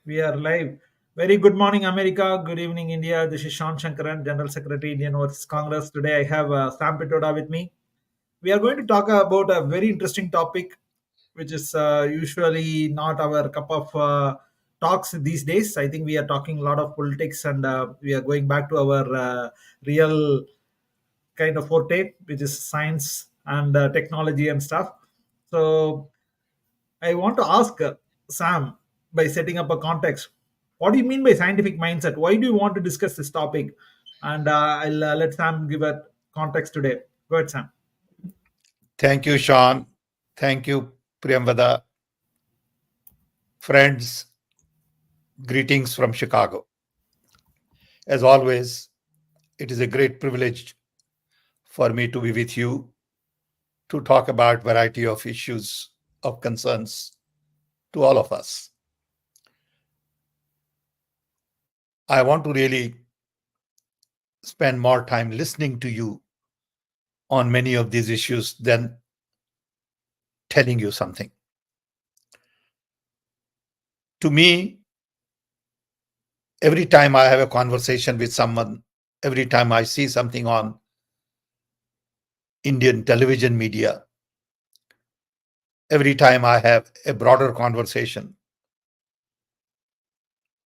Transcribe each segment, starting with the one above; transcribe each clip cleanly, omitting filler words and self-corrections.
We are live. Very good morning, America. Good evening, India. This is Sean Shankaran, General Secretary, Indian Overseas Congress. Today I have Sam Pitoda with me. We are going to talk about a very interesting topic, which is usually not our cup of talks these days. I think we are talking a lot of politics and we are going back to our real kind of forte, which is science and technology and stuff. So I want to ask Sam by setting up a context. What do you mean by scientific mindset? Why do you want to discuss this topic? And I'll let Sam give a context today. Go ahead, Sam. Thank you, Sean. Thank you, Priyamvada. Friends, greetings from Chicago. As always, it is a great privilege for me to be with you to talk about variety of issues of concerns to all of us. I want to really spend more time listening to you on many of these issues than telling you something. To me, every time I have a conversation with someone, every time I see something on Indian television media, every time I have a broader conversation,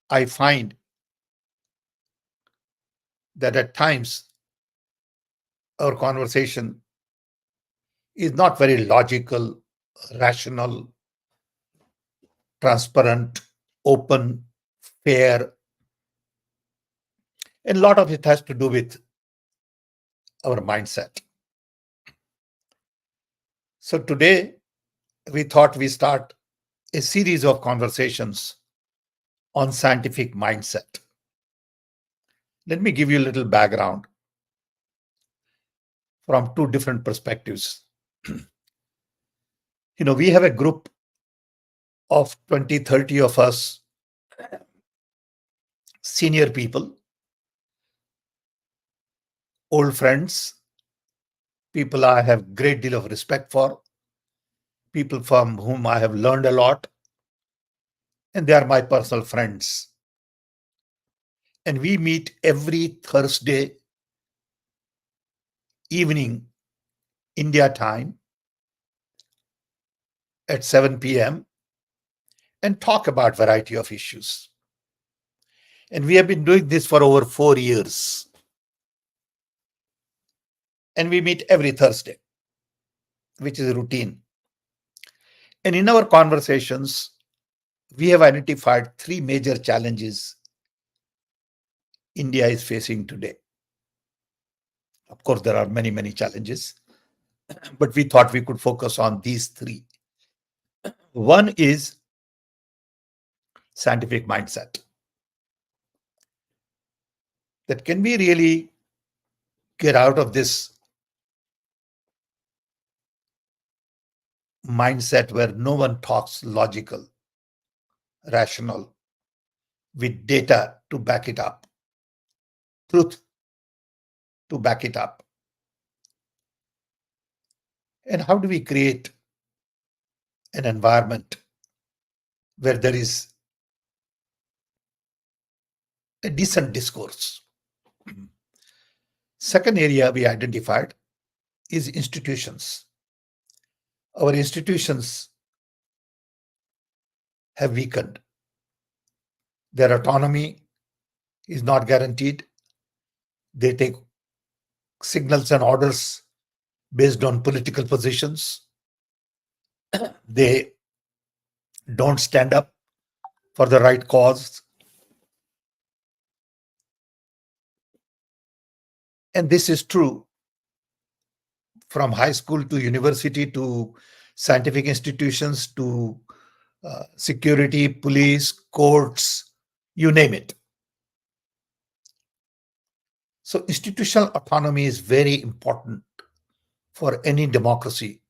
I find that at times our conversation is not very logical, rational, transparent, open, fair. And a lot of it has to do with our mindset. So today, we thought we start a series of conversations on scientific mindset. Let me give you a little background from two different perspectives. We have a group of 20, 30 of us, senior people, old friends, people I have great deal of respect for, people from whom I have learned a lot, and they are my personal friends. And we meet every Thursday evening, India time, at 7 p.m. and talk about variety of issues. And we have been doing this for over 4 years. And we meet every Thursday, which is a routine. And in our conversations, we have identified three major challenges India is facing today. Of course, there are many, many challenges, but we thought we could focus on these three. One is scientific mindset. That can we really get out of this mindset where no one talks logical, rational, with data to back it up, truth to back it up? And how do we create an environment where there is a decent discourse? Second area we identified is institutions. Our institutions have weakened. Their autonomy is not guaranteed. They take signals and orders based on political positions. They don't stand up for the right cause. And this is true from high school to university to scientific institutions to security, police, courts, you name it. So institutional autonomy is very important for any democracy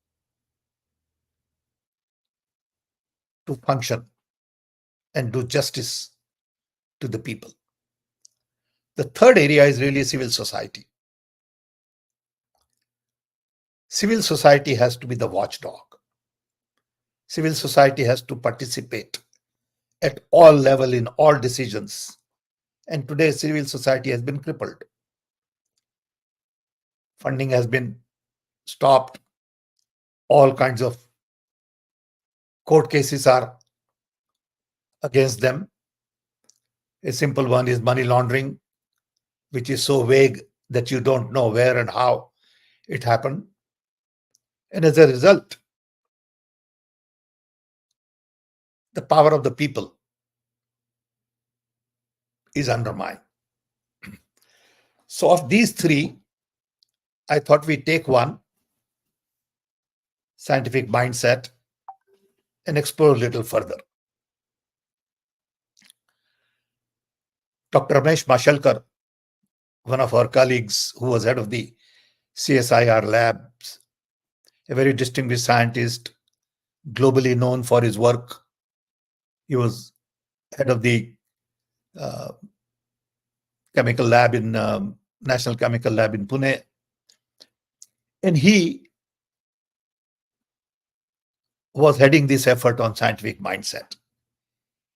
to function and do justice to the people. The third area is really civil society. Civil society has to be the watchdog. Civil society has to participate at all level in all decisions. And today civil society has been crippled. Funding has been stopped. All kinds of court cases are against them. A simple one is money laundering, which is so vague that you don't know where and how it happened. And as a result, the power of the people is undermined. So, of these three, I thought we take one, scientific mindset, and explore a little further. Dr. Ramesh Mashalkar, one of our colleagues who was head of the CSIR labs, a very distinguished scientist, globally known for his work. He was head of the uh, chemical lab in National Chemical Lab in Pune. And he was heading this effort on scientific mindset.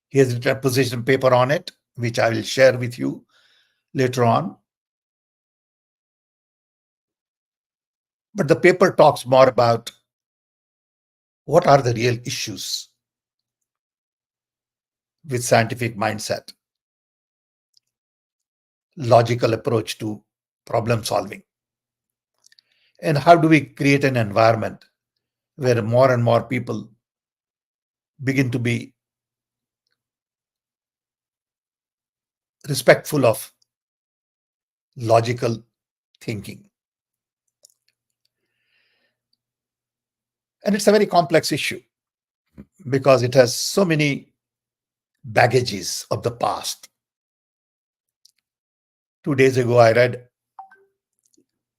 He has written a position paper on it, which I will share with you later on. But the paper talks more about what are the real issues with scientific mindset, logical approach to problem solving, and how do we create an environment where more and more people begin to be respectful of logical thinking. And it's a very complex issue because it has so many baggages of the past. 2 days ago, I read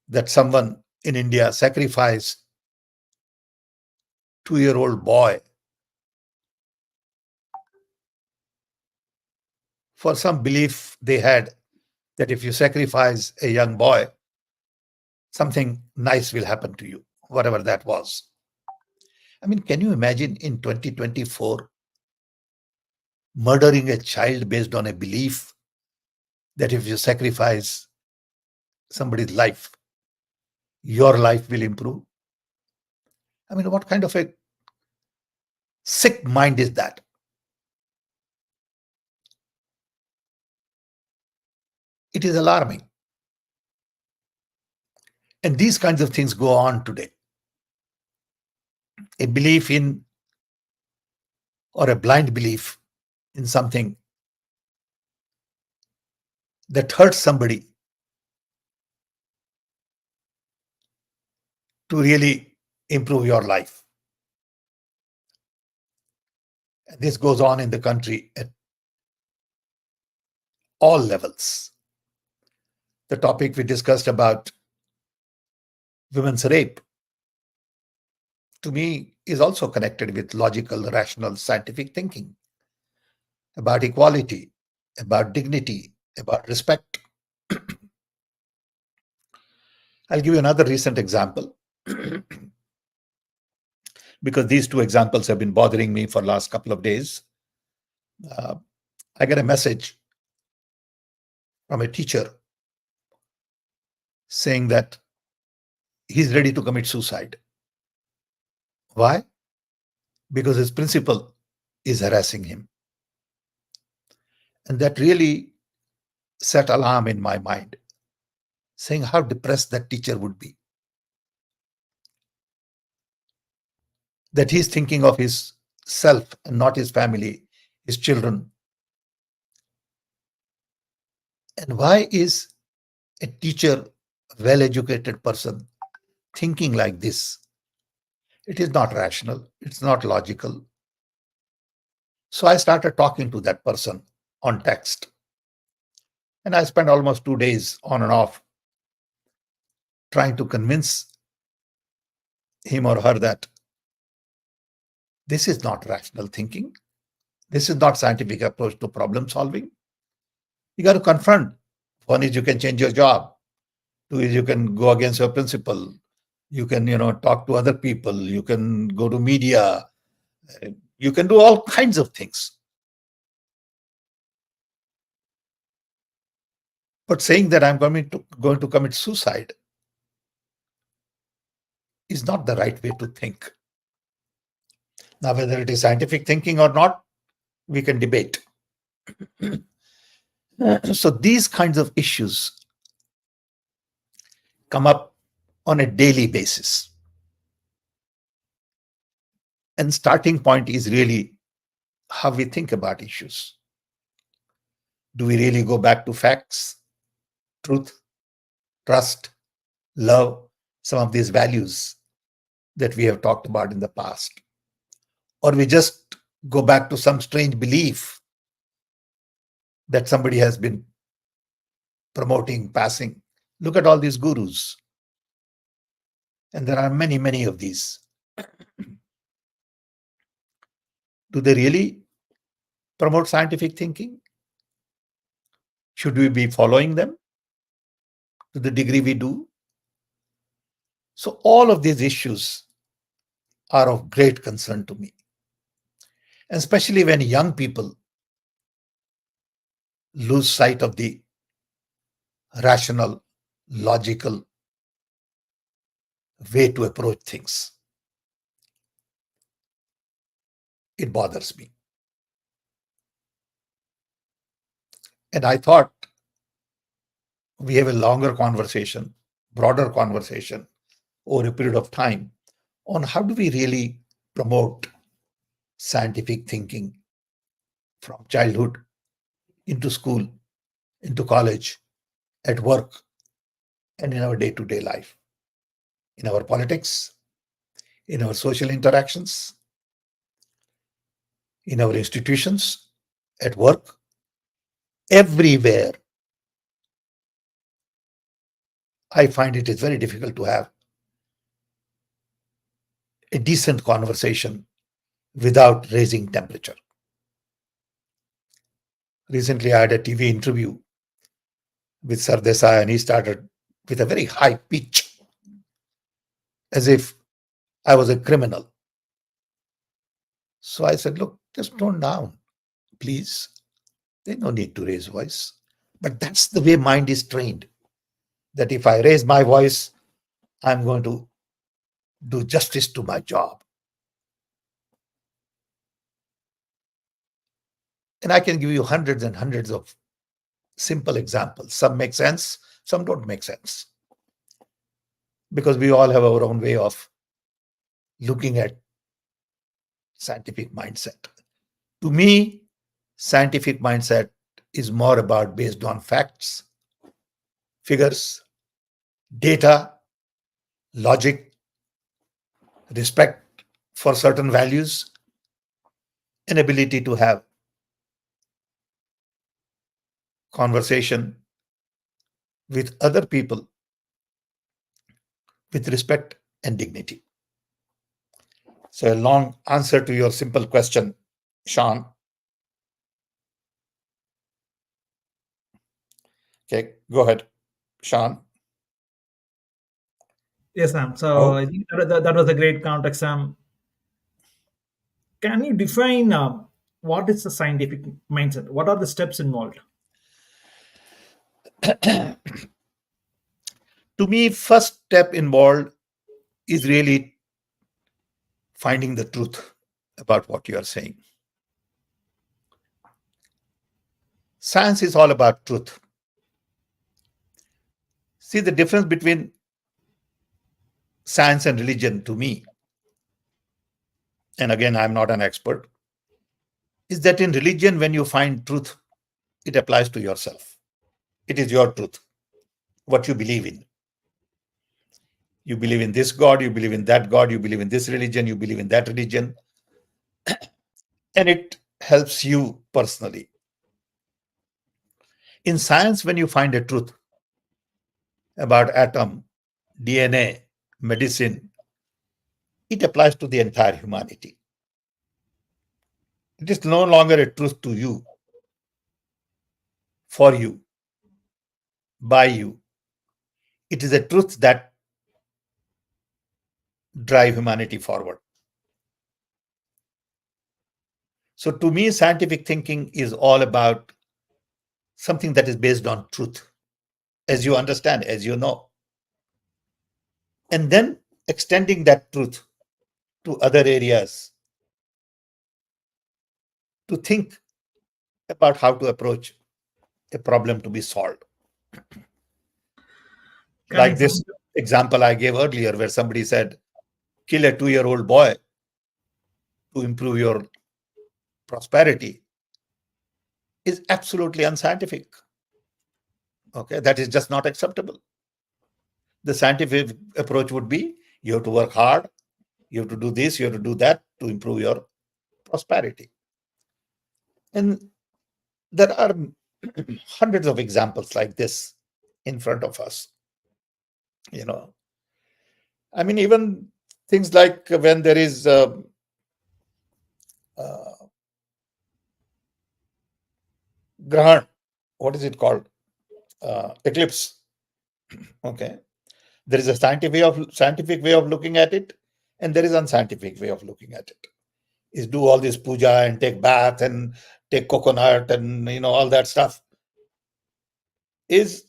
that someone in India sacrificed 2-year-old boy for some belief they had that if you sacrifice a young boy, something nice will happen to you, whatever that was. I mean, can you imagine in 2024 murdering a child based on a belief that if you sacrifice somebody's life, your life will improve? I mean, what kind of a sick mind is that? It is alarming. And these kinds of things go on today. A belief in or a blind belief in something that hurts somebody to really improve your life. And this goes on in the country at all levels. The topic we discussed about women's rape, to me, is also connected with logical, rational, scientific thinking about equality, about dignity, about respect. I'll give you another recent example because these two examples have been bothering me for the last couple of days. I get a message from a teacher saying that he's ready to commit suicide. Why? Because his principal is harassing him. And that really set alarm in my mind, saying how depressed that teacher would be. That he's thinking of his self and not his family, his children. And why is a teacher, a well-educated person, thinking like this? It is not rational. It's not logical. So I started talking to that person on text. And I spent almost 2 days on and off trying to convince him or her that this is not rational thinking. This is not scientific approach to problem solving. You got to confront. One is you can change your job. Two is you can go against your principal. You can, talk to other people. You can go to media. You can do all kinds of things. But saying that I'm going to commit suicide is not the right way to think. Now, whether it is scientific thinking or not, we can debate. So these kinds of issues come up on a daily basis. And starting point is really how we think about issues. Do we really go back to facts, truth, trust, love, some of these values that we have talked about in the past? Or we just go back to some strange belief that somebody has been promoting, passing? Look at all these gurus. And there are many, many of these. Do they really promote scientific thinking? Should we be following them to the degree we do? So, all of these issues are of great concern to me, especially when young people lose sight of the rational, logical way to approach things. It bothers me. And I thought we have a longer conversation, broader conversation over a period of time on how do we really promote scientific thinking from childhood into school, into college, at work, and in our day to day life, in our politics, in our social interactions, in our institutions, at work, everywhere. I find it is very difficult to have a decent conversation without raising temperature. Recently, I had a TV interview with Sir Desai, and he started with a very high pitch, as if I was a criminal. So I said, look, just tone down, please. There's no need to raise voice. But that's the way mind is trained, that if I raise my voice, I'm going to do justice to my job. And I can give you hundreds and hundreds of simple examples. Some make sense, some don't make sense. Because we all have our own way of looking at scientific mindset. To me, scientific mindset is more about based on facts, figures, data, logic, respect for certain values, and ability to have conversation with other people with respect and dignity. So, a long answer to your simple question, Sean. Okay, go ahead, Sean. Yes, Sam. So Oh, I think that was a great context, Sam. Can you define what is the scientific mindset? What are the steps involved? to me, first step involved is really finding the truth about what you are saying. Science is all about truth. See, the difference between science and religion to me, and again, I'm not an expert, is that in religion, when you find truth, it applies to yourself. It is your truth, what you believe in. You believe in this God, you believe in that God, you believe in this religion, you believe in that religion, and it helps you personally. In science, when you find a truth about atom, DNA, medicine, it applies to the entire humanity. It is no longer a truth to you, for you, by you. It is a truth that drive humanity forward. So to me, scientific thinking is all about something that is based on truth. as you understand, as you know, and then extending that truth to other areas to think about how to approach a problem to be solved. Can Like some this example I gave earlier, where somebody said, kill a 2-year old boy to improve your prosperity, is absolutely unscientific. Okay, that is just not acceptable. The scientific approach would be you have to work hard, you have to do this, you have to do that to improve your prosperity. And there are hundreds of examples like this in front of us. You know, I mean, even things like when there is uh, grahan, what is it called? Eclipse. Okay, there is a scientific way of looking at it, and there is unscientific way of looking at it. Is do all this puja and take bath and take coconut and all that stuff is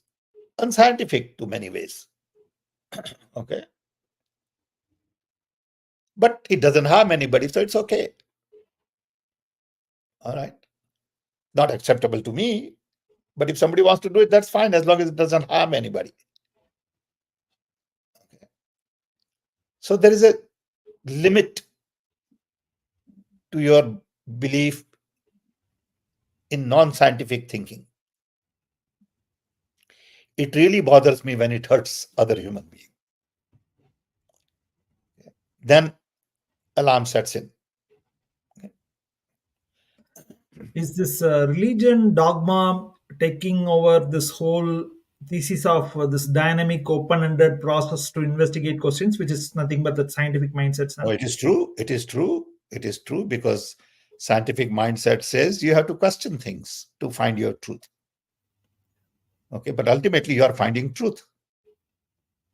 unscientific to many ways. Okay, but it doesn't harm anybody, so it's okay. All right, not acceptable to me, but if somebody wants to do it, that's fine, as long as it doesn't harm anybody. Okay. So there is a limit to your belief in non-scientific thinking. It really bothers me when it hurts other human beings. Then alarm sets in. is this religion dogma taking over this whole thesis of this dynamic open-ended process to investigate questions, which is nothing but that scientific mindset, Oh, sir? it is true. It is true. It is true because scientific mindset says you have to question things to find your truth. Okay, but ultimately you are finding truth.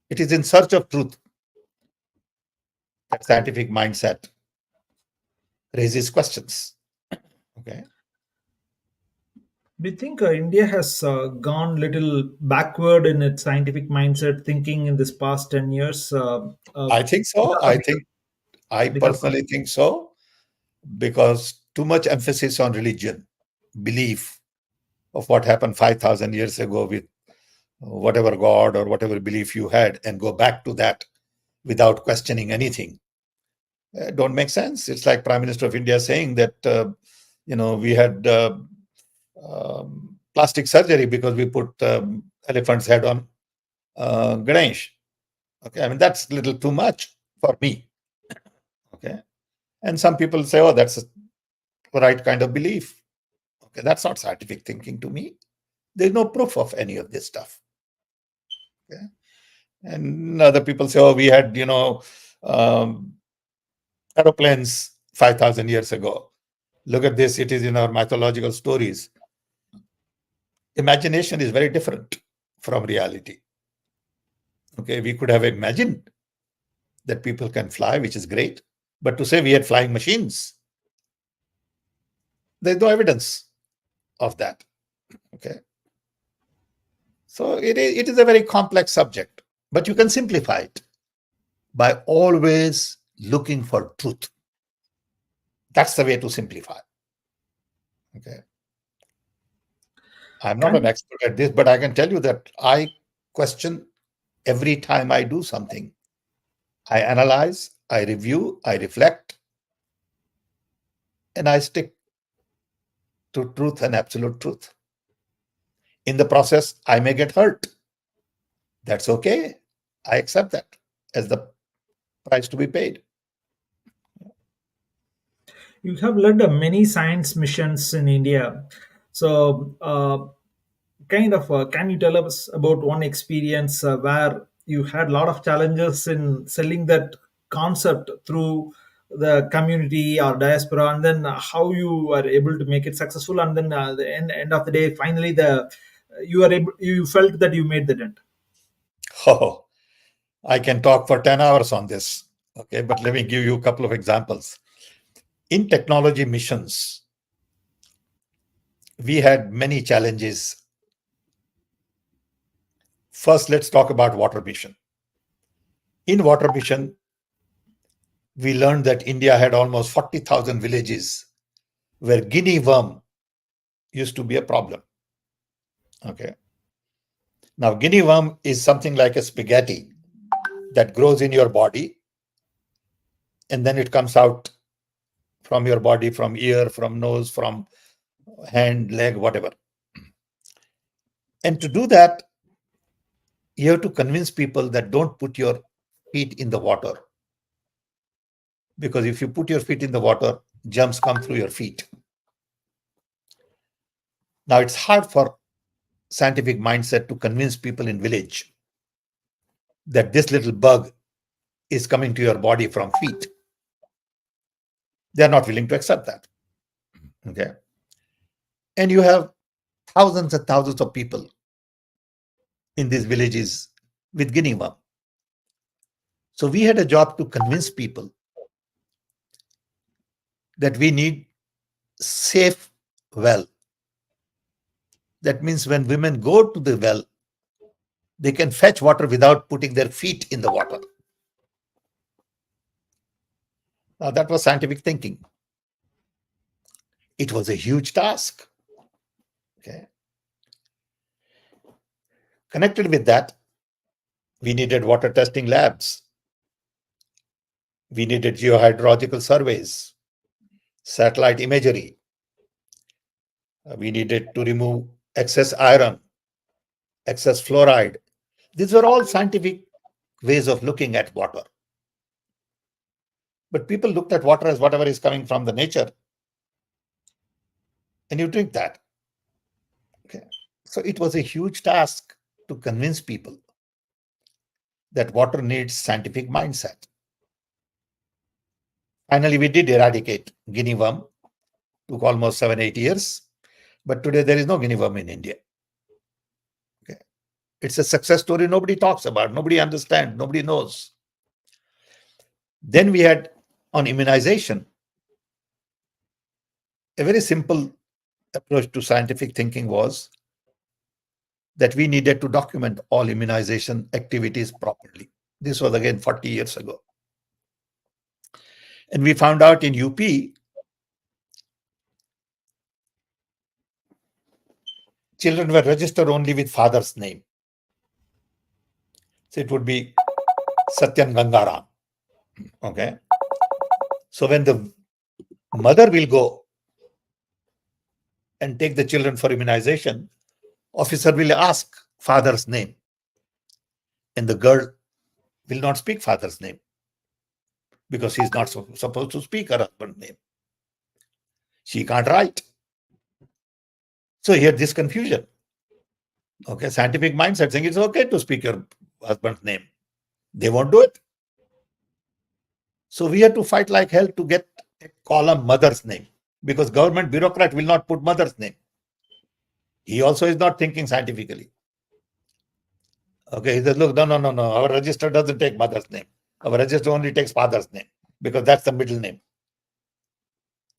It is in search of truth that scientific mindset raises questions. Okay. Do you think India has gone little backward in its scientific mindset thinking in this past 10 years I think so. because of I because of personally think so because too much emphasis on religion, belief of what happened 5,000 years ago with whatever God or whatever belief you had and go back to that without questioning anything don't make sense. It's like Prime Minister of India saying that we had plastic surgery because we put elephant's head on Ganesh. Okay, I mean that's a little too much for me. Okay, and some people say, oh, that's a right kind of belief. Okay, that's not scientific thinking to me. There's no proof of any of this stuff. Okay, and other people say, oh, we had um, aeroplanes 5,000 years ago. Look at this, it is in our mythological stories. Imagination is very different from reality. Okay, we could have imagined that people can fly, which is great. But to say we had flying machines, there's no evidence of that. Okay. So it is a very complex subject, but you can simplify it by always looking for truth. That's the way to simplify. Okay. I'm not can an expert at this, but I can tell you that I question every time I do something. I analyze, I review, I reflect, and I stick to truth and absolute truth. In the process, I may get hurt. That's okay. I accept that as the price to be paid. you have led many science missions in India, so kind of can you tell us about one experience where you had a lot of challenges in selling that concept through the community or diaspora, and then how you were able to make it successful, and then the end of the day finally the you felt that you made the dent? Oh, I can talk for 10 hours on this. Okay, but let me give you a couple of examples. In technology missions, we had many challenges First, let's talk about water mission. In water mission, we learned that India had almost 40,000 villages where guinea worm used to be a problem. Okay. Now, guinea worm is something like a spaghetti that grows in your body and then it comes out from your body, from ear, from nose, from hand, leg, whatever. And to do that, you have to convince people that don't put your feet in the water. Because if you put your feet in the water, germs come through your feet. Now, it's hard for scientific mindset to convince people in village that this little bug is coming to your body from feet. They're not willing to accept that. Okay. And you have thousands and thousands of people in these villages with guinea worm. So we had a job to convince people that we need safe well. That means when women go to the well, they can fetch water without putting their feet in the water. Now, that was scientific thinking. It was a huge task. Okay. Connected with that, we needed water testing labs. We needed geohydrological surveys, satellite imagery. We needed to remove excess iron, excess fluoride. These were all scientific ways of looking at water. But people looked at water as whatever is coming from the nature, and you drink that. Okay. So it was a huge task to convince people that water needs scientific mindset. Finally, we did eradicate guinea worm. Took almost 7-8 years, but today there is no guinea worm in India. Okay. It's a success story nobody talks about, nobody understands, nobody knows. Then we had on immunization, a very simple approach to scientific thinking was that we needed to document all immunization activities properly. This was again 40 years ago. And we found out in UP, children were registered only with father's name. So it would be Satyan Gangaram. Okay. So when the mother will go and take the children for immunization, officer will ask father's name. And the girl will not speak father's name because she's not supposed to speak her husband's name. She can't write. So here this confusion. Okay, scientific mindset saying it's okay to speak your husband's name. They won't do it. So we had to fight like hell to get a column mother's name because government bureaucrat will not put mother's name. He also is not thinking scientifically. Okay, he says, look, no. Our register doesn't take mother's name. Our register only takes father's name because that's the middle name.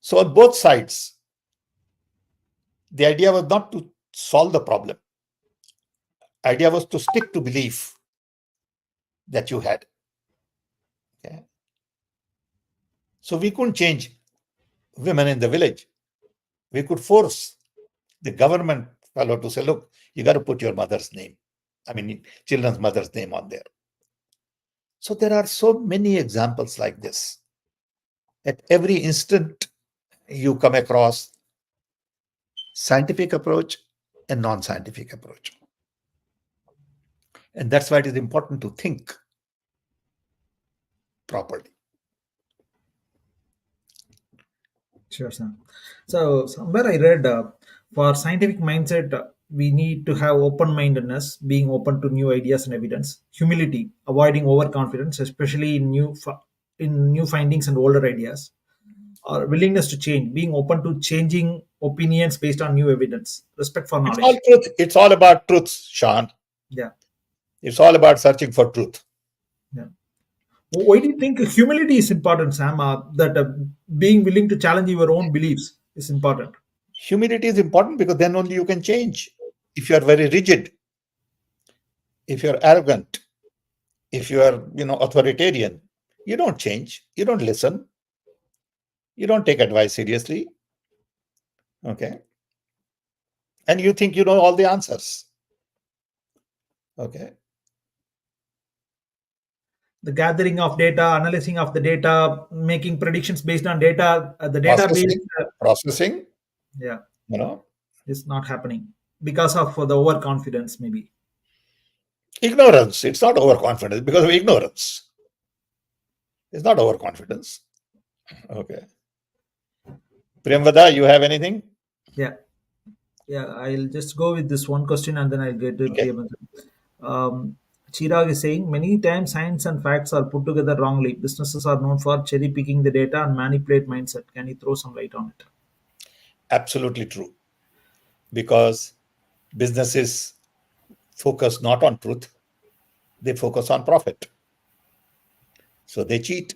So on both sides, the idea was not to solve the problem. Idea was to stick to belief that you had. Okay. So we couldn't change women in the village. We could force the government fellow to say, look, you got to put your mother's name. I mean, children's mother's name on there. So there are so many examples like this. At every instant, you come across scientific approach and non-scientific approach. And that's why it is important to think properly. Sure, sir. So somewhere I read for scientific mindset, we need to have open-mindedness, being open to new ideas and evidence, humility, avoiding overconfidence, especially in new findings and older ideas, or willingness to change, being open to changing opinions based on new evidence, respect for It's all knowledge. truth. It's all about truth, Sean. Yeah, It's all about searching for truth. yeah. Why do you think humility is important, Sam? That being willing to challenge your own beliefs is important. Humility is important because then only you can change. If you are very rigid, If you're arrogant, if you are, authoritarian, you don't change, you don't listen, you don't take advice seriously, okay? And you think you know all the answers, okay? The gathering of data, analyzing of the data, making predictions based on data, the database, Processing, processing, yeah, you know, is not happening because of the overconfidence, maybe. ignorance. It's not overconfidence because of ignorance. It's not overconfidence, okay? Priyamvada, you have anything? Yeah, yeah. I'll just go with this one question and then I'll get to Okay. Priyamanjan. Um, Chirag is saying many times science and facts are put together wrongly. Businesses are known for cherry picking the data and manipulate mindset. Can you throw some light on it? Absolutely true. Because businesses focus not on truth, they focus on profit. So they cheat.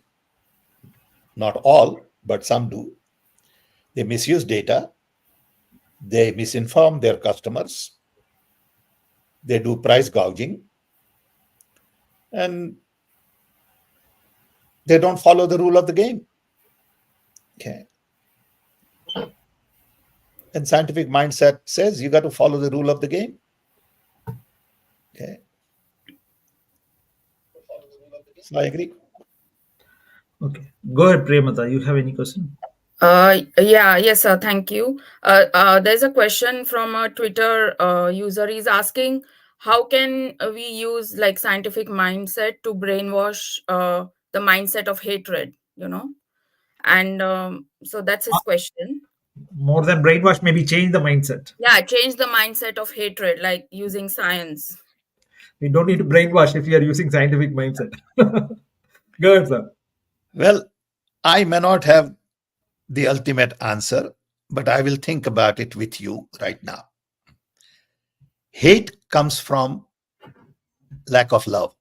Not all, but some do. They misuse data, they misinform their customers, they do price gouging, and they don't follow the rule of the game. Okay. And scientific mindset says you got to follow the rule of the game. Okay. So I agree. Okay, go ahead, Premata. You have any question? Yeah, yes, sir. Thank you. There's a question from a Twitter user. Is asking how can we use like scientific mindset to brainwash the mindset of hatred, and so that's his question. More than brainwash, maybe change the mindset. Yeah, change the mindset of hatred, like using science. We don't need to brainwash if you are using scientific mindset. Go ahead, sir. Well, I may not have the ultimate answer, but I will think about it with you right now. Hate comes from lack of love.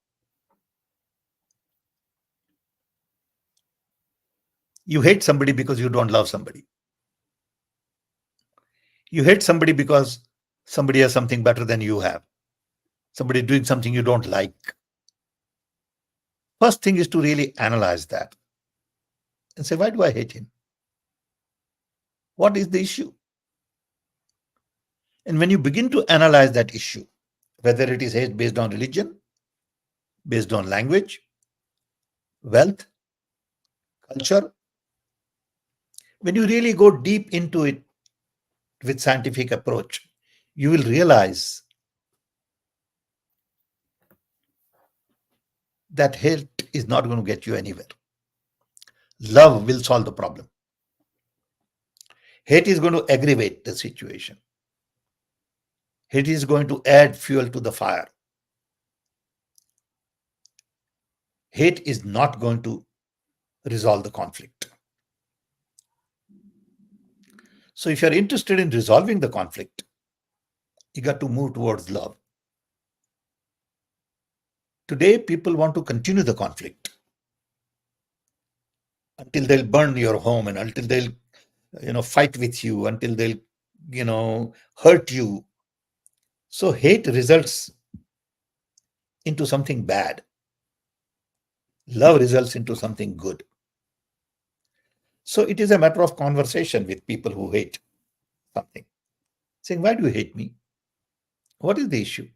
You hate somebody because you don't love somebody. You hate somebody because somebody has something better than you have. Somebody doing something you don't like. First thing is to really analyze that and say, why do I hate him? What is the issue? And when you begin to analyze that issue, whether it is hate based on religion, based on language, wealth, culture, when you really go deep into it with scientific approach, you will realize that hate is not going to get you anywhere. Love will solve the problem. Hate is going to aggravate the situation. Hate is going to add fuel to the fire. Hate is not going to resolve the conflict. So if you're interested in resolving the conflict, you got to move towards love. Today, people want to continue the conflict until they'll burn your home and until they'll, fight with you, until they'll, hurt you. So hate results into something bad. Love results into something good. So it is a matter of conversation with people who hate something, saying, why do you hate me? What is the issue?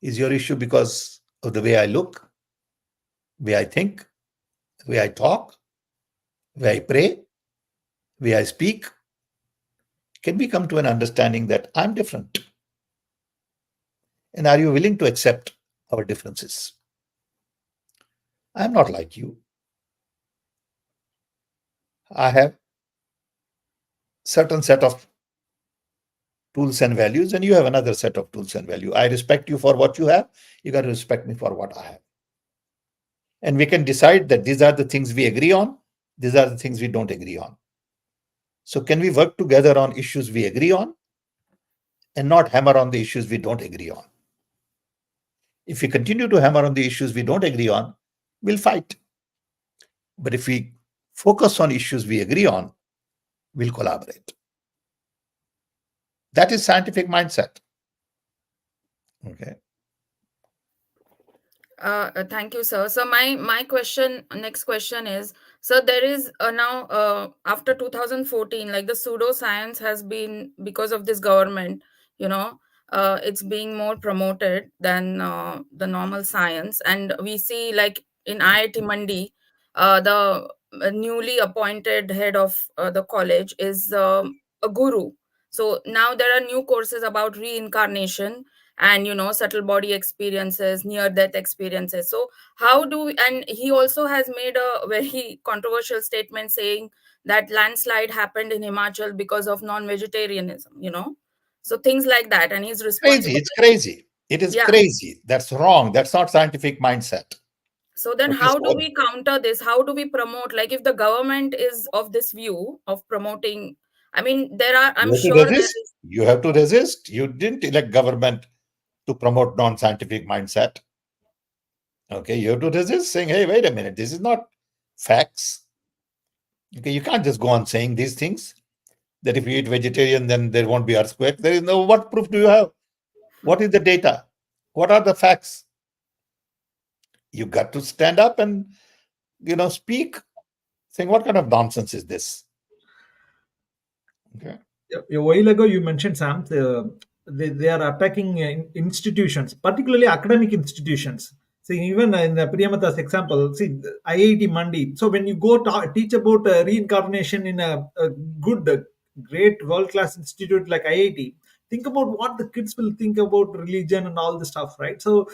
Is your issue because of the way I look, way I think, way I talk, way I pray, way I speak? Can we come to an understanding that I'm different? And are you willing to accept our differences? I'm not like you. I have certain set of tools and values, and you have another set of tools and value. I respect you for what you have. You got to respect me for what I have. And we can decide that these are the things we agree on. These are the things we don't agree on. So can we work together on issues we agree on and not hammer on the issues we don't agree on? If we continue to hammer on the issues we don't agree on, we'll fight. But if we focus on issues we agree on, we'll collaborate. That is scientific mindset. Okay. Thank you, sir. So my question, next question is, so there is now after 2014, like the pseudoscience has been, because of this government, you know, it's being more promoted than the normal science, and we see like in IIT Mandi, the newly appointed head of the college is a guru. So now there are new courses about reincarnation and subtle body experiences, near death experiences. So how do we, and he also has made a very controversial statement saying that landslide happened in Himachal because of non-vegetarianism. So things like that, and he's Crazy. responsible. It's crazy. It is Yeah. crazy. That's wrong. That's not scientific mindset. So then Okay. how do So we counter this? How do we promote, like if the government is of this view of promoting, I mean, there are, I'm you have to sure there resist. is. You have to resist. You didn't elect government to promote non-scientific mindset. Okay. You have to resist saying, hey, wait a minute. This is not facts. Okay. You can't just go on saying these things that if you eat vegetarian, then there won't be earthquake. There is no, what proof do you have? What is the data? What are the facts? You got to stand up and, speak, saying, what kind of nonsense is this? Okay. A while ago, you mentioned, Sam, they are attacking institutions, particularly academic institutions. See, even in the Priyamata's example, see, IIT Mandi. So when you go to teach about reincarnation in a good, great, world-class institute like IIT, think about what the kids will think about religion and all this stuff, right? So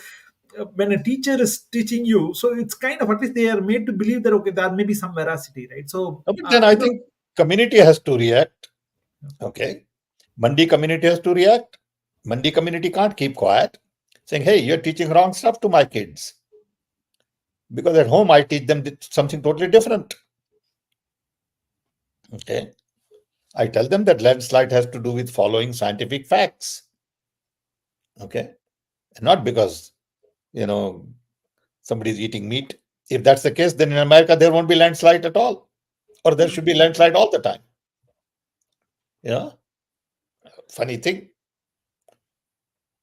when a teacher is teaching you, so it's kind of, at least they are made to believe that, okay, there may be some veracity, right? So, But then I think community has to react. Okay. Mandi community has to react. Mandi community can't keep quiet, saying, hey, you're teaching wrong stuff to my kids. Because at home, I teach them something totally different. Okay. I tell them that landslide has to do with following scientific facts. Okay. And not because, you know, somebody's eating meat. If that's the case, then in America, there won't be landslide at all. Or there should be landslide all the time. You know, funny thing.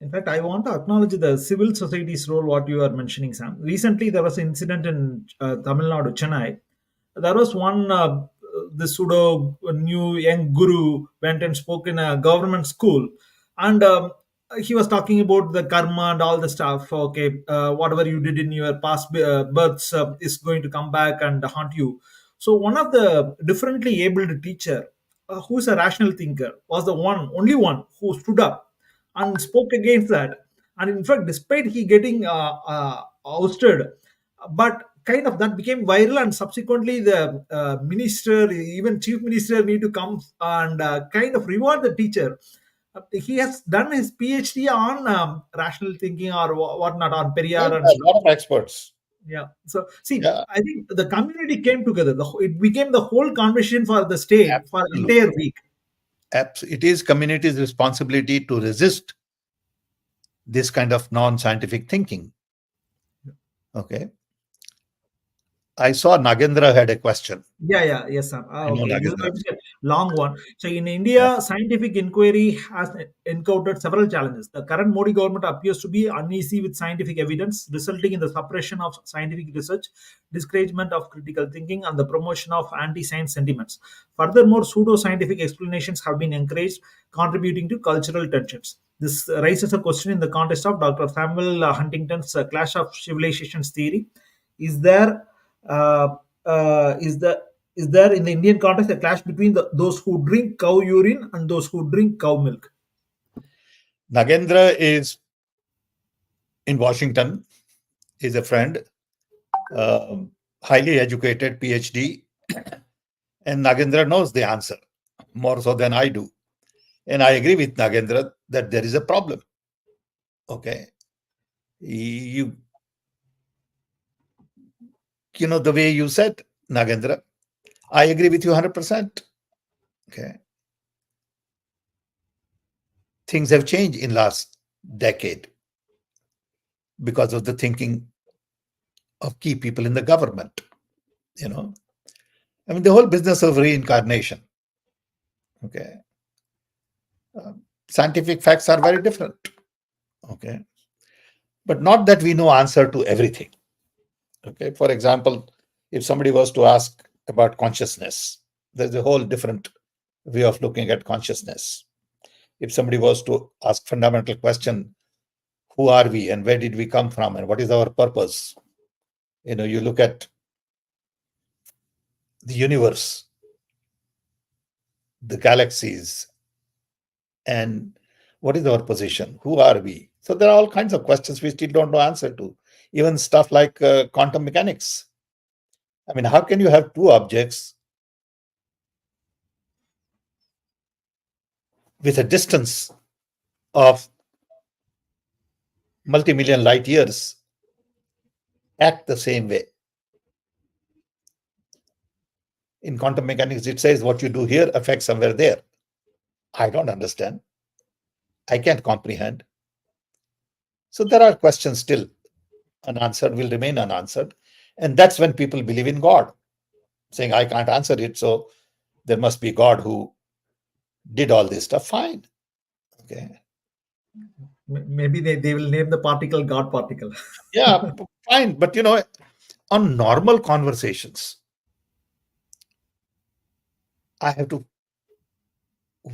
in fact, I want to acknowledge the civil society's role, what you are mentioning, Sam. Recently, there was an incident in Tamil Nadu, Chennai. There was one, the pseudo new young guru went and spoke in a government school. And he was talking about the karma and all the stuff. Okay, whatever you did in your past births is going to come back and haunt you. So, one of the differently abled teacher, who's a rational thinker, was the only one who stood up and spoke against that. And in fact, despite he getting ousted, but kind of that became viral, and subsequently the minister, even chief minister, need to come and kind of reward the teacher. He has done his PhD on rational thinking or whatnot, on Yeah, Periyar and a stuff. lot of experts. Yeah. So see, Yeah, I think the community came together. It became the whole conversation for the state for entire absolutely. week. It is community's responsibility to resist this kind of non-scientific thinking. Okay. I saw Nagendra had a question. Yes, sir. I know Okay. This is Nagendra. going to be a long one. So, in Yeah. India, scientific inquiry has encountered several challenges. The current Modi government appears to be uneasy with scientific evidence, resulting in the suppression of scientific research, discouragement of critical thinking, and the promotion of anti-science sentiments. Furthermore, pseudo-scientific explanations have been encouraged, contributing to cultural tensions. This raises a question in the context of Dr. Samuel Huntington's clash of civilizations theory. Is there uh, is there in the Indian context a clash between those who drink cow urine and those who drink cow milk? Nagendra is in Washington, is a friend, highly educated PhD, and Nagendra knows the answer more so than I do. And I agree with Nagendra that there is a problem. Okay. You, the way you said, Nagendra, I agree with you 100%. Okay. Things have changed in last decade because of the thinking of key people in the government. You know, I mean, the whole business of reincarnation. Okay. Scientific facts are very different. Okay. but not that we know answer to everything. Okay, for example, if somebody was to ask about consciousness, there's a whole different way of looking at consciousness. If somebody was to ask fundamental question, who are we and where did we come from and what is our purpose? You look at the universe, the galaxies, and what is our position? Who are we? So there are all kinds of questions we still don't know answer to. Even stuff like quantum mechanics. I mean, how can you have two objects with a distance of multi-million light years act the same way? In quantum mechanics, it says what you do here affects somewhere there. I don't understand. I can't comprehend. So there are questions still unanswered, will remain unanswered. And that's when people believe in God, saying, I can't answer it, so there must be God who did all this stuff. Fine. Okay. Maybe they will name the particle God particle. Yeah, fine. But on normal conversations, I have to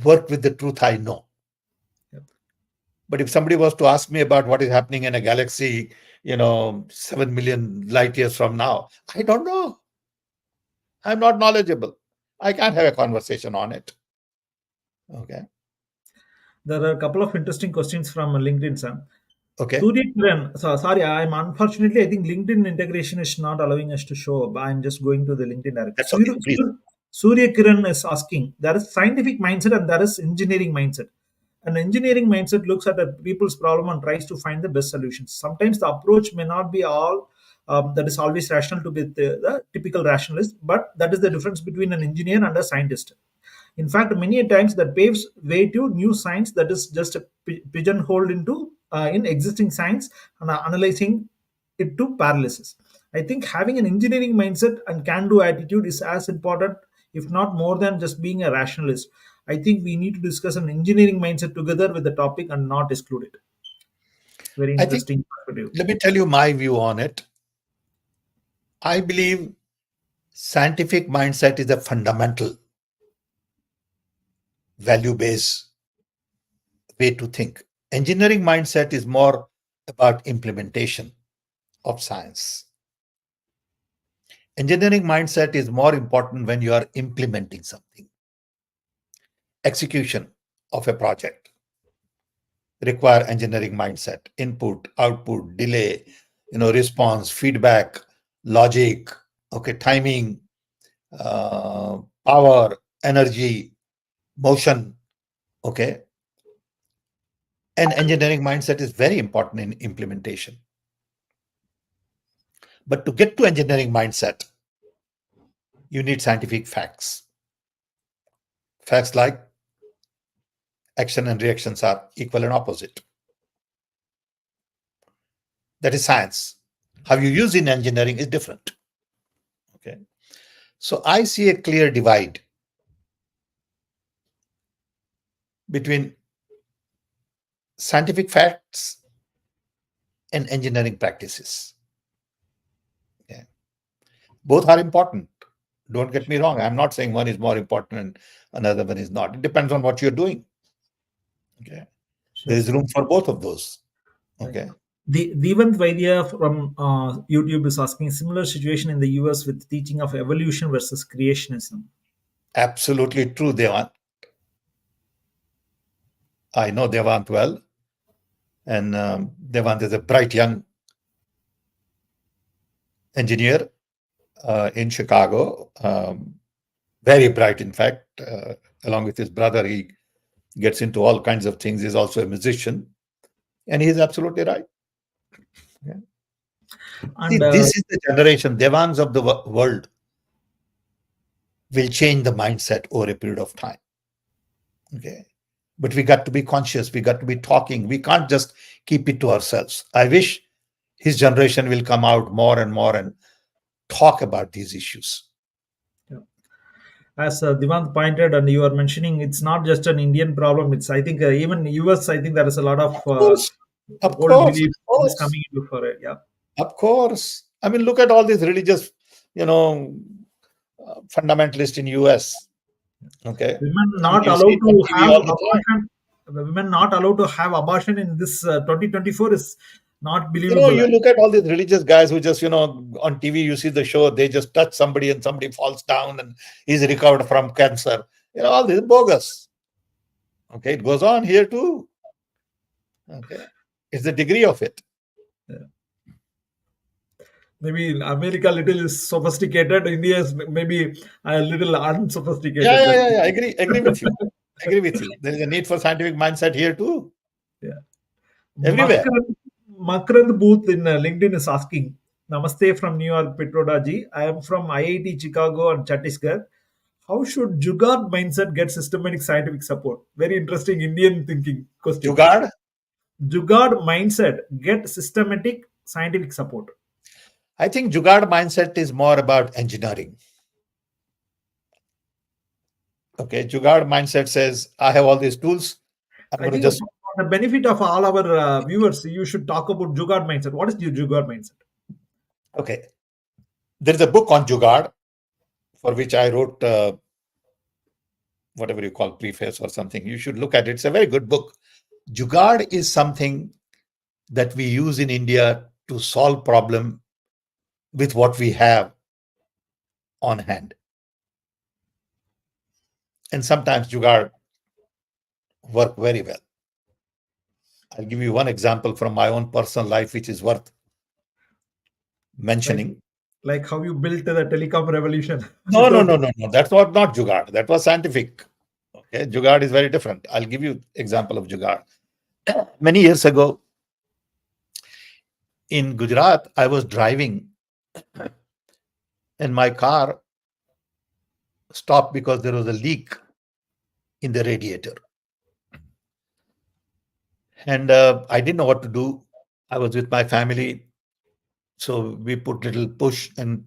work with the truth I know. Yep. But if somebody was to ask me about what is happening in a galaxy, 7 million light years from now, I don't know. I'm not knowledgeable. I can't have a conversation on it. Okay. There are a couple of interesting questions from LinkedIn, Sam. Okay. Surya Kiran, sorry, I'm unfortunately, I think LinkedIn integration is not allowing us to show up. I'm just going to the LinkedIn directly. That's okay. Please. Surya Kiran is asking, there is scientific mindset and there is engineering mindset. An engineering mindset looks at a people's problem and tries to find the best solutions. Sometimes the approach may not be all that is always rational to be the typical rationalist, but that is the difference between an engineer and a scientist. In fact, many times that paves way to new science that is just a pigeonholed into in existing science and analyzing it to paralysis. I think having an engineering mindset and can-do attitude is as important, if not more, than just being a rationalist. I think we need to discuss an engineering mindset together with the topic and not exclude it. Very I think, interesting perspective. let me tell you my view on it. I believe scientific mindset is a fundamental value based way to think. Engineering mindset is more about implementation of science. Engineering mindset is more important when you are implementing something. Execution of a project require engineering mindset, input, output, delay, response, feedback, logic, okay, timing, power, energy, motion, okay. And engineering mindset is very important in implementation. But to get to engineering mindset, you need scientific facts. Facts like action and reactions are equal and opposite. That is science. How you use in engineering is different. Okay. So I see a clear divide between scientific facts and engineering practices. Okay. Both are important. Don't get me wrong. I'm not saying one is more important and another one is not. It depends on what you're doing. Okay. There Sure. is room for both of those. Right. Okay. The Devant Vaidya from YouTube is asking similar situation in the US with teaching of evolution versus creationism. Absolutely true, Devant. I know Devant well. And Devant is a bright young engineer in Chicago. Very bright, in fact. Along with his brother, he gets into all kinds of things. He's also a musician. And he's absolutely right. Yeah. See, And this is the generation, Devans of the world will change the mindset over a period of time. Okay. But we got to be conscious. We got to be talking. We can't just keep it to ourselves. I wish his generation will come out more and more and talk about these issues. as Devant pointed, and you are mentioning, it's not just an Indian problem. It's, I think, even US. I think there is a lot of Of course. Of old course, of beliefs is course, coming into for it. Yeah. of course. I mean, look at all these religious, you know, fundamentalists in US. Okay, Women I mean, not you see allowed it on to TV have all the time. abortion. Women not allowed to have abortion in this 2024 is not You believable. you look at all these religious guys who just, on TV, you see the show, they just touch somebody and somebody falls down and is recovered from cancer. All this is bogus. Okay, it goes on here too. Okay, it's the degree of it. Maybe in America little is sophisticated. India is maybe a little Yeah, unsophisticated. yeah, That's yeah, yeah. Agree with you. Agree with you. There is a need for scientific mindset here too, yeah. everywhere. Makrand Booth in LinkedIn is asking, Namaste from New York, Petroda ji. I am from IIT Chicago and Chhattisgarh. How should jugar mindset get systematic scientific support? Very interesting Indian thinking question. Jugaad. Jugaad mindset get systematic scientific support. I think Jugaad mindset is more about engineering. Okay, Jugaad mindset says, I have all these tools. I'm I going to think just, for the benefit of all our viewers, you should talk about jugaad mindset. What is your jugaad mindset? okay. There is a book on Jugaad for which I wrote whatever you call preface or something. You should look at it. It's a very good book. Jugaad is something that we use in India to solve problem with what we have on hand. And sometimes Jugaad work very well. I'll give you one example from my own personal life, which is worth Like, mentioning. like how you built the telecom revolution No, no, without. no, no, no. That's not Jugaad. That was scientific. Okay, Jugaad is very different. I'll give you example of Jugaad. Many years ago in Gujarat, I was driving and my car stopped because there was a leak in the radiator. And I didn't know what to do. I was with my family. So we put little push and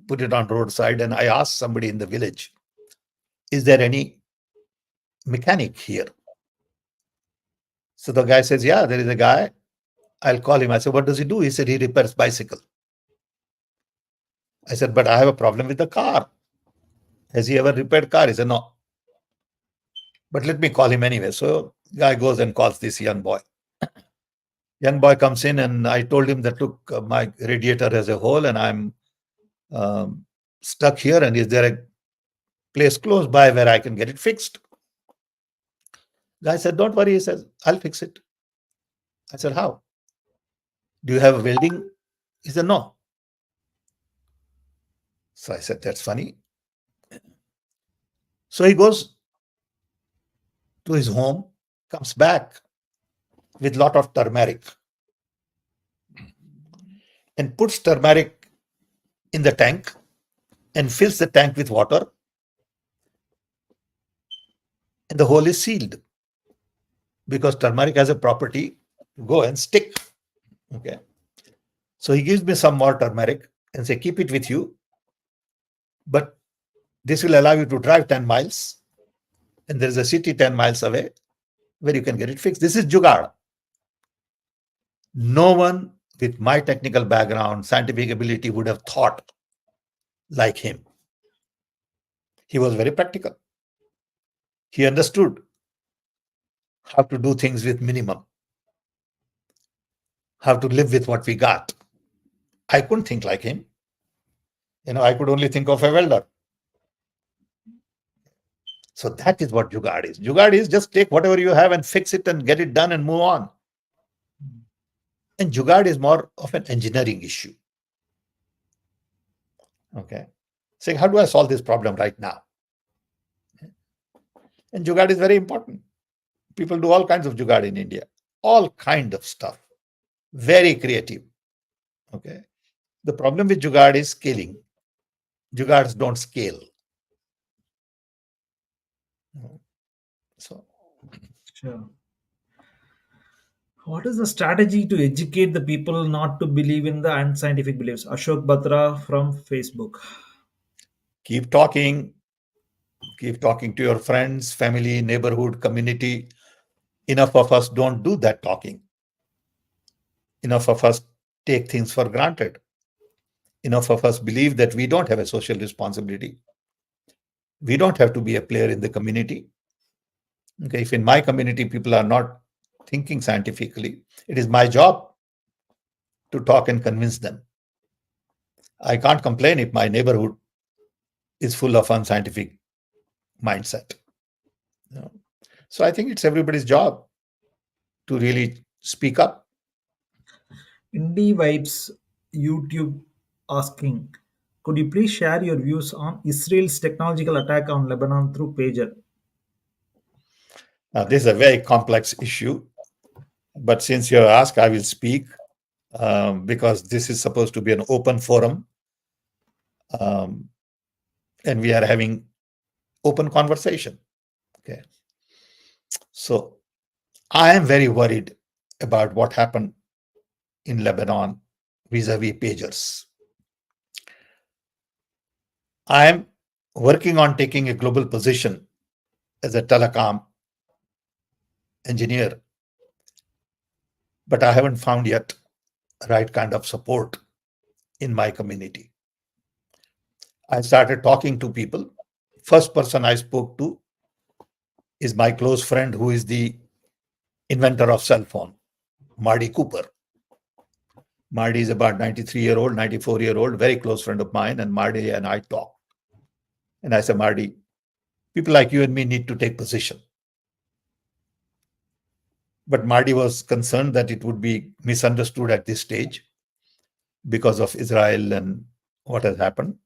put it on roadside. And I asked somebody in the village, is there any mechanic here? So the guy says, yeah, there is a guy. I'll call him. I said, what does he do? He said, he repairs bicycle. I said, but I have a problem with the car. Has he ever repaired car? He said, no. But let me call him anyway. So guy goes and calls this young boy. Young boy comes in and I told him that, look, my radiator has a hole and I'm um, stuck here. And is there a place close by where I can get it fixed? Guy said, don't worry. He says, I'll fix it. I said, how? Do you have a welding? He said, no. So I said, that's funny. So he goes to his home, comes back with lot of turmeric and puts turmeric in the tank and fills the tank with water and the hole is sealed because turmeric has a property to go and stick. Okay. So he gives me some more turmeric and say, keep it with you, but this will allow you to drive 10 miles and there is a city 10 miles away where you can get it fixed. This is jugaad. No one with my technical background, scientific ability would have thought like him. He was very practical. He understood how to do things with minimum, how to live with what we got. I couldn't think like him. I could only think of a welder. So that is what jugaad is. Jugaad is just take whatever you have and fix it and get it done and move on. And jugaad is more of an engineering issue. Okay. Saying, how do I solve this problem right now? And jugaad is very important. People do all kinds of jugaad in India. All kind of stuff. Very creative. Okay. The problem with jugaad is scaling. Jugaads don't scale. So Sure. What is the strategy to educate the people not to believe in the unscientific beliefs? Ashok Batra from Facebook. keep talking, keep talking to your friends, family, neighborhood, community. Enough of us don't do that talking. Enough of us take things for granted. Enough of us believe that we don't have a social responsibility. We don't have to be a player in the community. Okay, if in my community people are not thinking scientifically, it is my job to talk and convince them. I can't complain if my neighborhood is full of unscientific mindset. You know? So I think it's everybody's job to really speak up. Indie Vibes YouTube asking, could you please share your views on Israel's technological attack on Lebanon through pager? Now, this is a very complex issue, but since you ask, I will speak because this is supposed to be an open forum, um, and we are having open conversation. Okay, so I am very worried about what happened in Lebanon vis-a-vis pagers. I am working on taking a global position as a telecom engineer, but I haven't found yet right kind of support in my community. I started talking to people. First person I spoke to is my close friend who is the inventor of cell phone, Marty Cooper. Marty is about 93-year-old, 94-year-old, very close friend of mine, and Marty and I talked. And I said, Marty, people like you and me need to take position. But Marty was concerned that it would be misunderstood at this stage because of Israel and what has happened.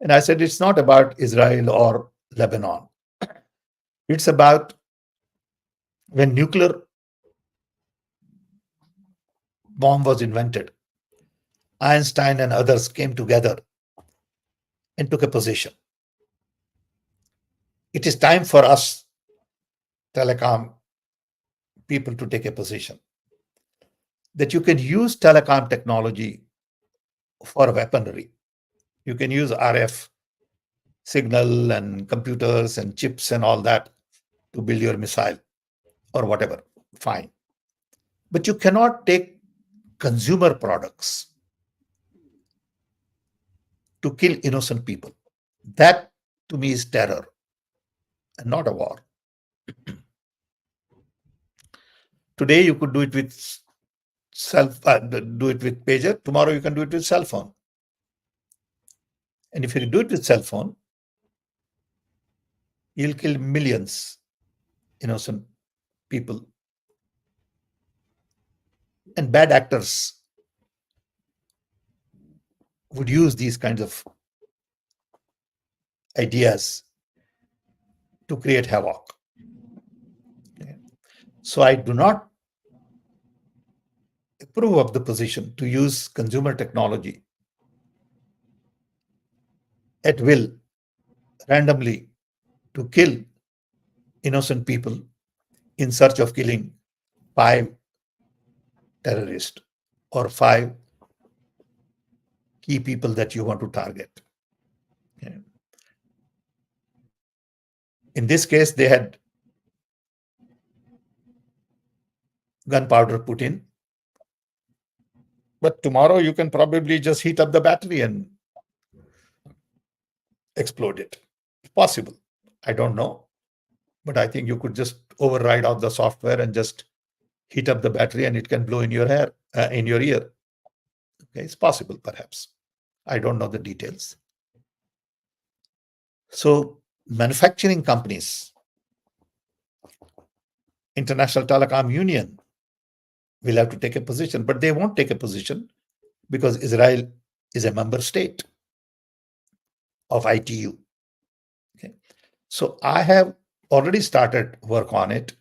And I said, it's not about Israel or Lebanon. It's about when nuclear bomb was invented, Einstein and others came together and took a position. It is time for us, telecom people, to take a position that you can use telecom technology for weaponry. You can use RF signal and computers and chips and all that to build your missile or whatever. Fine. But you cannot take consumer products to kill innocent people. That to me is terror and not a war. Today you could do it with do it with pager. Tomorrow you can do it with cell phone. And if you do it with cell phone, you'll kill millions innocent people. And bad actors would use these kinds of ideas to create havoc. Okay. So I do not approve of the position to use consumer technology at will, randomly, to kill innocent people in search of killing 5 terrorists or 5 key people that you want to target. Okay. In this case, they had gunpowder put in, but tomorrow you can probably just heat up the battery and explode it. It's possible. I don't know, but I think you could just override all the software and just heat up the battery and it can blow in your hair, in your ear. Okay, it's possible, perhaps. I don't know the details. So manufacturing companies, International Telecom Union, will have to take a position, but they won't take a position because Israel is a member state of ITU. Okay. So I have already started work on it.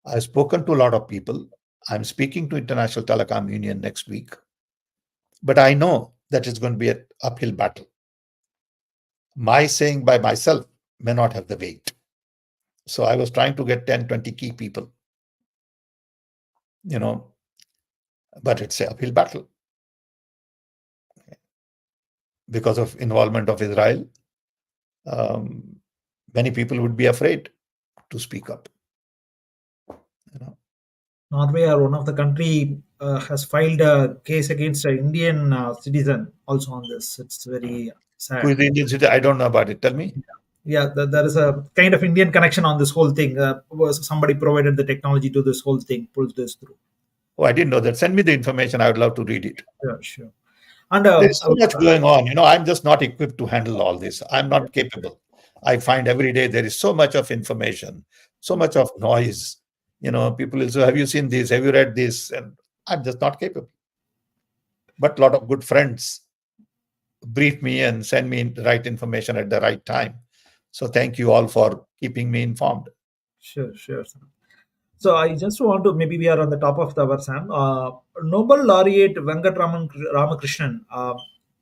I've spoken to a lot of people. I'm speaking to International Telecom Union next week. But I know that it's going to be an uphill battle. My saying by myself may not have the weight. So I was trying to get 10, 20 key people, but it's an uphill battle. Because of involvement of Israel, many people would be afraid to speak up. Norway or one of the country has filed a case against an Indian citizen also on this. It's very Who sad. is the Indian citizen? I don't know about it. Tell me. Yeah, there is a kind of Indian connection on this whole thing. Was somebody provided the technology to this whole thing, pulls this through. Oh, I didn't know that. Send me the information. I would love to read it. Yeah, sure. And There is so much going on. I'm just not equipped to handle all this. I'm not capable. I find every day there is so much of information, so much of noise. People will say, "Have you seen this? Have you read this?" And I'm just not capable. But a lot of good friends brief me and send me the right information at the right time. So thank you all for keeping me informed. sure, sure. Sam. So I just want to, maybe we are on the top of the hour, Sam. Nobel laureate Ramakrishnan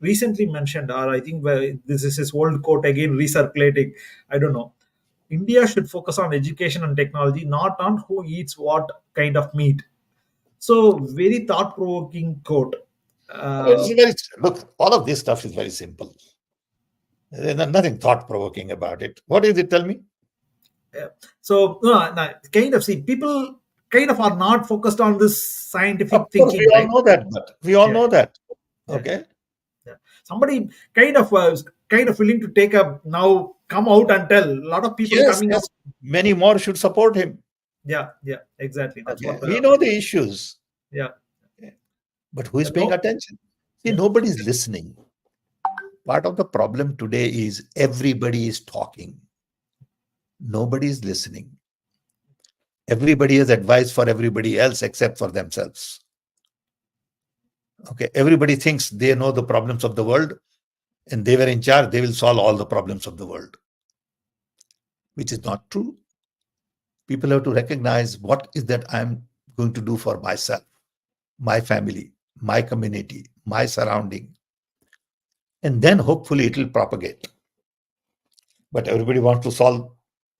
recently mentioned, or I think this is his old quote again recirculating. I don't know. India should focus on education and technology, not on who eats what kind of meat. So very thought-provoking quote. It's Uh, very, look, all of this stuff is very simple. There's nothing thought provoking about it. What is it? Tell me. yeah. So no, kind of see people kind of are not focused on this Of scientific course, we thinking, all right? know that, but we all Yeah, know that. yeah, Okay. yeah. Somebody kind of willing to take up now, come out and tell. A lot of people Yes, coming up. yes. Many more should support him. Yeah, yeah, exactly. That's Okay. what We the know the issues, yeah. but who is paying No, attention? See, yeah, nobody is listening. Part of the problem today is everybody is talking. Nobody is listening. Everybody has advice for everybody else except for themselves. Okay. Everybody thinks they know the problems of the world and they were in charge, they will solve all the problems of the world, which is not true. People have to recognize what is that I'm going to do for myself, my family, my community, my surrounding, and then hopefully it will propagate. But everybody wants to solve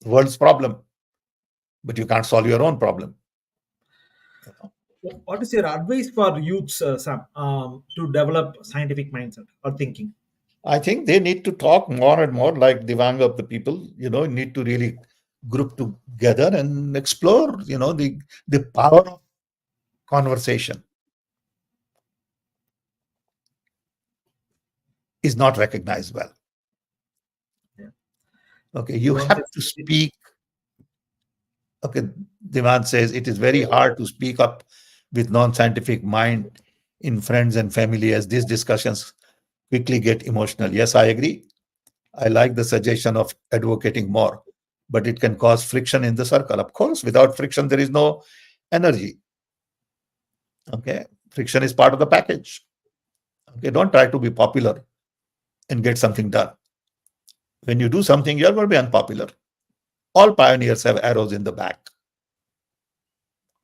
the world's problem, but you can't solve your own problem. what is your advice for youths, Sam, to develop scientific mindset or thinking? I think they need to talk more and more like Divang of the people, need to really group together and explore, the power of conversation is not recognized well. Yeah. Okay, So you once have to speak. Okay, Divan says it is very hard to speak up with non-scientific mind in friends and family as these discussions quickly get emotional. Yes, I agree. I like the suggestion of advocating more, but it can cause friction in the circle. Of course, without friction, there is no energy. Okay, friction is part of the package. Okay, don't try to be popular and get something done. When you do something, you're going to be unpopular. All pioneers have arrows in the back.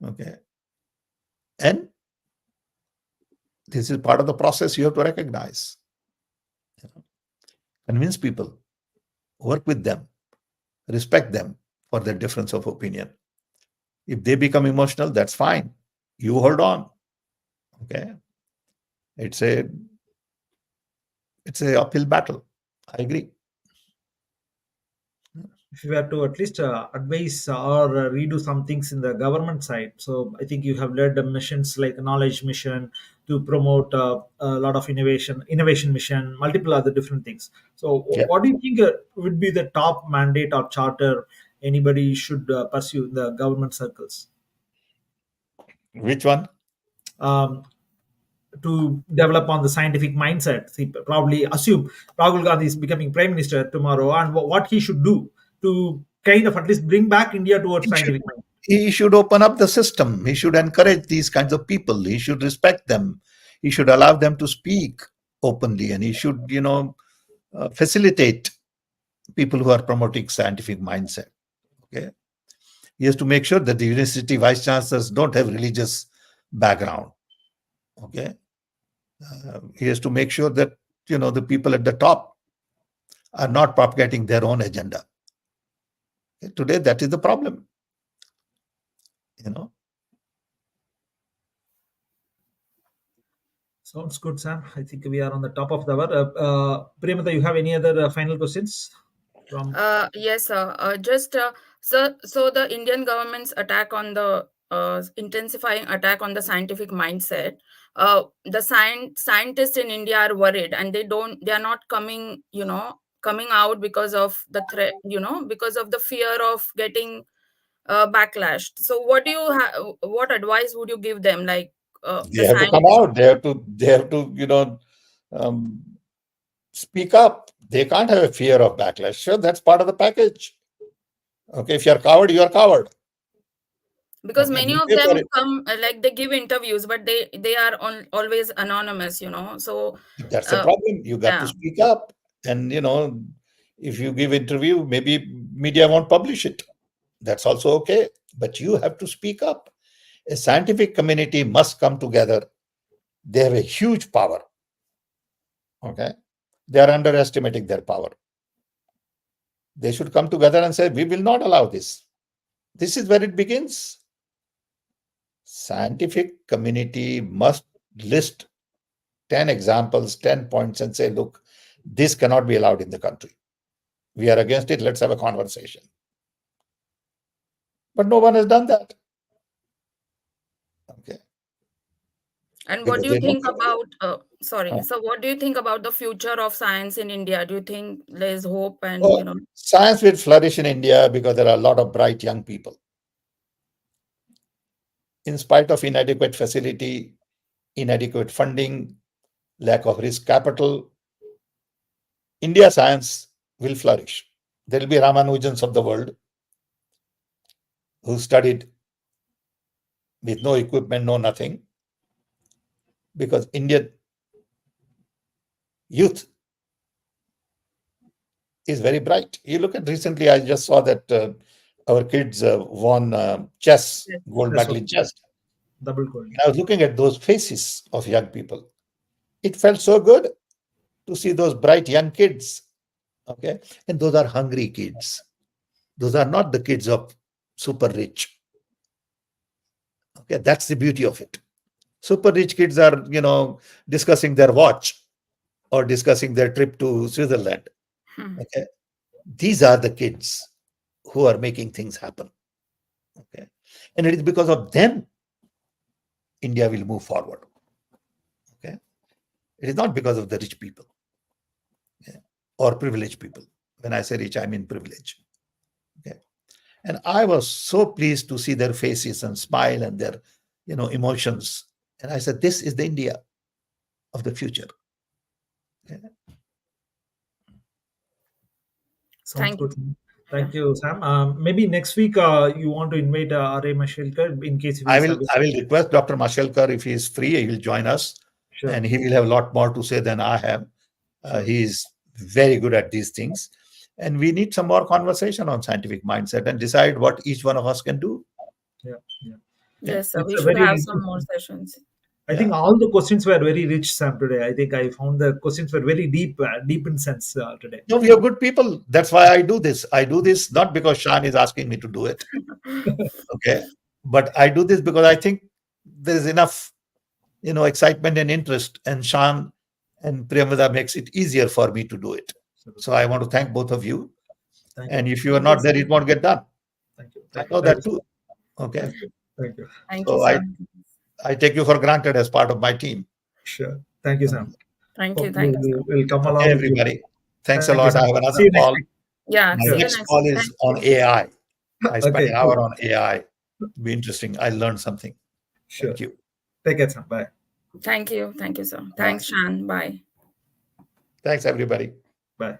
Okay, and this is part of the process you have to recognize. Convince people, work with them, respect them for their difference of opinion. If they become emotional, that's fine. You hold on. Okay. It's a it's a uphill battle. I agree. if you were to at least advise or redo some things in the government side, so I think you have led the missions like knowledge mission to promote a lot of innovation mission, multiple other different things. So Yeah. what do you think would be the top mandate or charter anybody should pursue in the government circles, Which one? um, to develop on the scientific mindset? See, probably assume Rahul Gandhi is becoming prime minister tomorrow, and what he should do to kind of at least bring back India towards He should, scientific mind. he should open up the system. He should encourage these kinds of people. He should respect them. He should allow them to speak openly, and he should, facilitate people who are promoting scientific mindset. Okay. He has to make sure that the university vice chancellors don't have religious background. Okay. He has to make sure that the people at the top are not propagating their own agenda. Okay? Today, that is the problem. You know, Sounds good, Sam. I think we are on the top of the hour. Premata, you have any other final questions from? Yes, just so the Indian government's attack on the intensifying attack on the scientific mindset, the scientists in India are worried, and they are not coming, coming out because of the threat, because of the fear of getting backlash. So what advice would you give them, like They the have to come scientists? out. They have to, um, speak up. They can't have a fear of backlash. Sure, that's part of the package. Okay, if you're a coward, you're a coward. Because Okay, many we of pay for them it. come, like they give interviews, but they are always anonymous, so That's the uh, problem. You got to yeah. speak up. And, if you give interview, maybe media won't publish it. That's also okay. But you have to speak up. A scientific community must come together. They have a huge power. Okay. They are underestimating their power. They should come together and say, we will not allow this. This is where it begins. Scientific community must list 10 examples, 10 points, and say, look, this cannot be allowed in the country. We are against it. Let's have a conversation. But no one has done that. Okay. And what Because do you they don't think have about uh, sorry, so what do you think about the future of science in India? Do you think there's hope, and oh, science will flourish in India because there are a lot of bright young people. In spite of inadequate facility, inadequate funding, lack of risk capital, India science will flourish. There will be Ramanujans of the world who studied with no equipment, no nothing, because Indian youth is very bright. You look at recently, I just saw that our kids won chess, yes. gold That's medal what in chess. double gold. And I was looking at those faces of young people. It felt so good to see those bright young kids. Okay. And those are hungry kids. Those are not the kids of super rich. Okay. That's the beauty of it. Super rich kids are, discussing their watch or discussing their trip to Switzerland. Hmm. Okay. These are the kids who are making things happen. Okay. And it is because of them India will move forward. Okay. It is not because of the rich people, okay, or privileged people. When I say rich, I mean privilege. Okay. And I was so pleased to see their faces and smile and their, emotions. And I said, this is the India of the future. Okay. Sounds Thank you. good. Yeah. Thank you, Sam. Maybe next week you want to invite R.A. Mashelkar in case if I he's will I available. will request Dr. Mashelkar if he is free, he will join us, Sure, and he will have a lot more to say than I have. sure. He is very good at these things, and we need some more conversation on scientific mindset and decide what each one of us can do. Yeah, yeah. Okay? Yes, sir, It's we a should very have some more interesting. sessions. I think Yeah. all the questions were very rich, Sam. Today, I think I found the questions were very deep, deep in sense today. No, we are good people. That's why I do this. I do this not because Shan is asking me to do it. Okay. But I do this because I think there is enough, excitement and interest, and Shan and Priyamvada makes it easier for me to do it. So Absolutely. I want to thank both of you. Thank you. And if you are Thank you, not there, sir. it won't get done. Thank you. I Thank you. know Thank you. that too. Okay. Thank you. Thank you. Thank you, So I, sir. I take you for granted as part of my team. Sure. Thank you, Okay, Sam. Thank Hopefully, you, sir. we'll come okay along with you. everybody. Thanks a Thank you, lot. I Sam. have See another you next call. week. Yeah, My see Sure. you next next. call is Thank on you. AI. I spent Okay. an hour Cool. on AI. Be interesting. I learned something. Sure. Thank you. Take care, Sam. Bye. Thank you. Thank you, sir. Bye. Thanks, Shan. Bye. Thanks, everybody. Bye.